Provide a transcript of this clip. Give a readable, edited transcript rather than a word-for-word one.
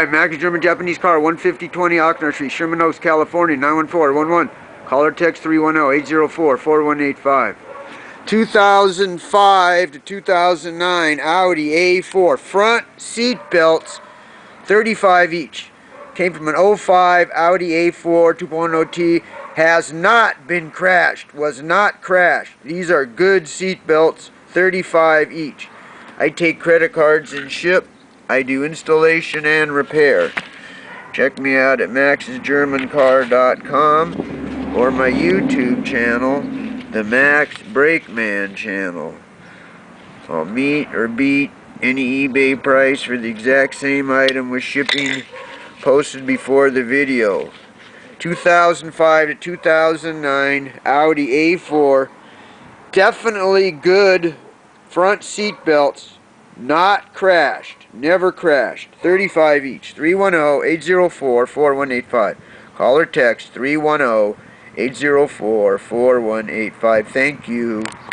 2005 Max German Japanese car, 15020 Oxnard Street, Sherman Oaks, California, 91411. Call or text 310-804-4185. 2005 to 2009 Audi A4 front seat belts, 35 each. Came from an 05 Audi A4 2.0T. Has not been crashed. Was not crashed. These are good seat belts, 35 each. I take credit cards and ship. I do installation and repair. Check me out at maxsgermancar.com or my YouTube channel, the Max Brakeman channel. I'll meet or beat any eBay price for the exact same item with shipping posted before the video. 2005 to 2009 Audi A4. Definitely good front seat belts. Not crashed. Never crashed. 35 each. 310-804-4185. Call or text 310-804-4185. Thank you.